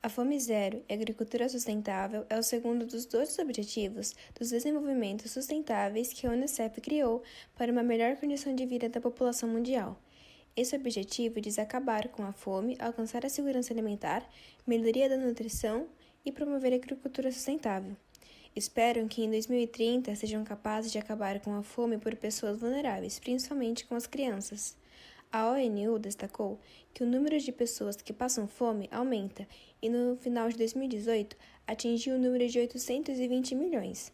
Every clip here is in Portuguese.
A Fome Zero e a Agricultura Sustentável é o segundo dos 12 Objetivos dos Desenvolvimentos Sustentáveis que a Unicef criou para uma melhor condição de vida da população mundial. Esse objetivo diz acabar com a fome, alcançar a segurança alimentar, melhoria da nutrição e promover a agricultura sustentável. Esperam que em 2030 sejam capazes de acabar com a fome por pessoas vulneráveis, principalmente com as crianças. A ONU destacou que o número de pessoas que passam fome aumenta e no final de 2018 atingiu o número de 820 milhões.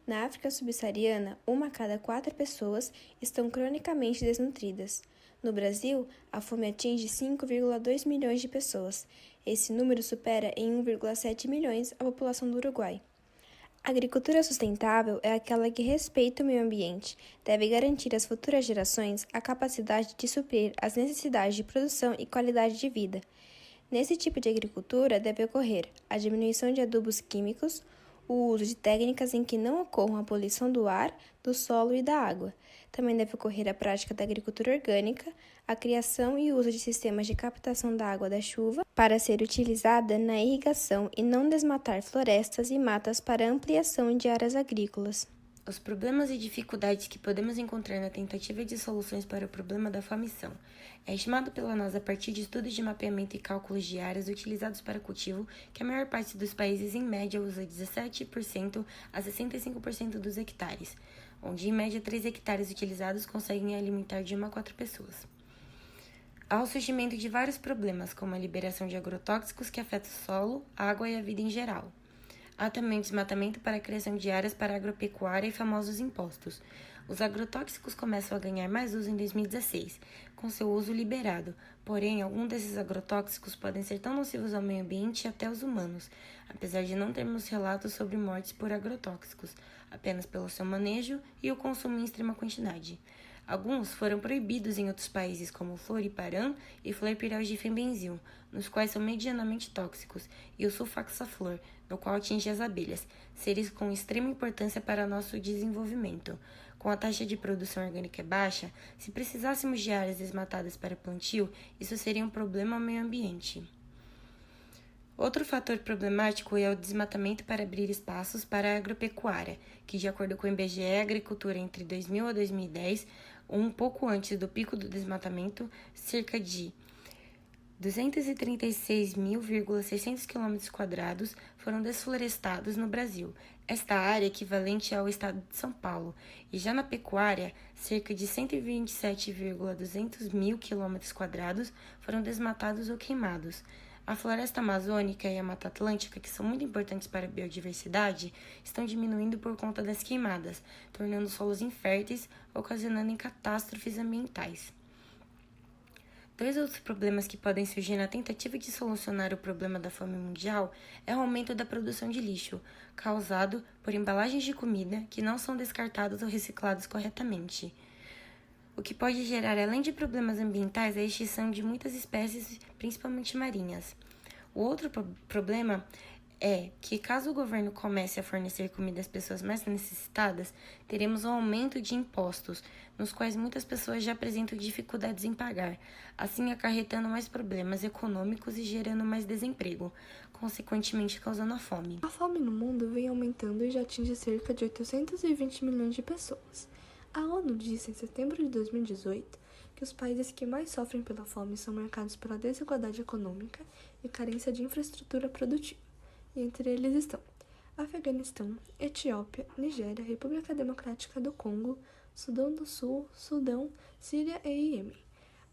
Na África subsaariana, 1 a cada 4 pessoas estão cronicamente desnutridas. No Brasil, a fome atinge 5,2 milhões de pessoas. Esse número supera em 1,7 milhões a população do Uruguai. A agricultura sustentável é aquela que respeita o meio ambiente, deve garantir às futuras gerações a capacidade de suprir as necessidades de produção e qualidade de vida. Nesse tipo de agricultura deve ocorrer a diminuição de adubos químicos, o uso de técnicas em que não ocorra a poluição do ar, do solo e da água. Também deve ocorrer a prática da agricultura orgânica, a criação e uso de sistemas de captação da água da chuva para ser utilizada na irrigação e não desmatar florestas e matas para ampliação de áreas agrícolas. Os problemas e dificuldades que podemos encontrar na tentativa de soluções para o problema da fome são: é estimado pela NASA a partir de estudos de mapeamento e cálculos de áreas utilizados para cultivo que a maior parte dos países em média usa 17% a 65% dos hectares, onde em média 3 hectares utilizados conseguem alimentar de 1 a 4 pessoas. Há o surgimento de vários problemas, como a liberação de agrotóxicos que afetam o solo, a água e a vida em geral. Há também desmatamento para a criação de áreas para a agropecuária e famosos impostos. Os agrotóxicos começam a ganhar mais uso em 2016, com seu uso liberado, porém, alguns desses agrotóxicos podem ser tão nocivos ao meio ambiente e até aos humanos, apesar de não termos relatos sobre mortes por agrotóxicos, apenas pelo seu manejo e o consumo em extrema quantidade. Alguns foram proibidos em outros países, como o floriparam e fluorpiraldifenbenzil, nos quais são medianamente tóxicos, e o sulfaxaflor, no qual atinge as abelhas, seres com extrema importância para nosso desenvolvimento. Com a taxa de produção orgânica baixa, se precisássemos de áreas desmatadas para plantio, isso seria um problema ao meio ambiente. Outro fator problemático é o desmatamento para abrir espaços para a agropecuária, que, de acordo com o IBGE, a agricultura entre 2000 a 2010, um pouco antes do pico do desmatamento, cerca de 236.600 km² foram desflorestados no Brasil. Esta área é equivalente ao estado de São Paulo, e já na pecuária, cerca de 127.200 mil km² foram desmatados ou queimados. A floresta amazônica e a Mata Atlântica, que são muito importantes para a biodiversidade, estão diminuindo por conta das queimadas, tornando solos inférteis, ocasionando catástrofes ambientais. Dois outros problemas que podem surgir na tentativa de solucionar o problema da fome mundial é o aumento da produção de lixo, causado por embalagens de comida que não são descartadas ou recicladas corretamente, o que pode gerar, além de problemas ambientais, a extinção de muitas espécies, principalmente marinhas. O outro problema é que, caso o governo comece a fornecer comida às pessoas mais necessitadas, teremos um aumento de impostos, nos quais muitas pessoas já apresentam dificuldades em pagar, assim acarretando mais problemas econômicos e gerando mais desemprego, consequentemente causando a fome. A fome no mundo vem aumentando e já atinge cerca de 820 milhões de pessoas. A ONU disse em setembro de 2018 que os países que mais sofrem pela fome são marcados pela desigualdade econômica e carência de infraestrutura produtiva, e entre eles estão Afeganistão, Etiópia, Nigéria, República Democrática do Congo, Sudão do Sul, Sudão, Síria e Iêmen.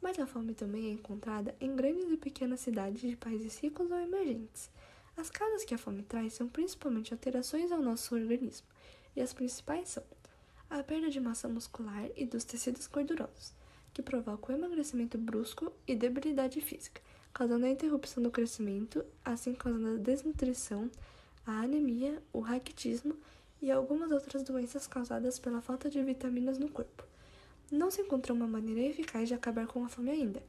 Mas a fome também é encontrada em grandes e pequenas cidades de países ricos ou emergentes. As causas que a fome traz são principalmente alterações ao nosso organismo, e as principais são a perda de massa muscular e dos tecidos gordurosos, que provoca o emagrecimento brusco e debilidade física, causando a interrupção do crescimento, assim causando a desnutrição, a anemia, o raquitismo e algumas outras doenças causadas pela falta de vitaminas no corpo. Não se encontrou uma maneira eficaz de acabar com a fome ainda,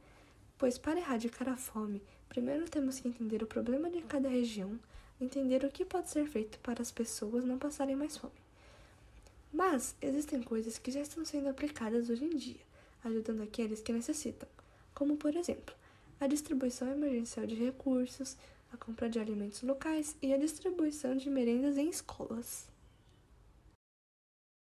pois para erradicar a fome, primeiro temos que entender o problema de cada região, entender o que pode ser feito para as pessoas não passarem mais fome. Mas existem coisas que já estão sendo aplicadas hoje em dia, ajudando aqueles que necessitam, como, por exemplo, a distribuição emergencial de recursos, a compra de alimentos locais e a distribuição de merendas em escolas.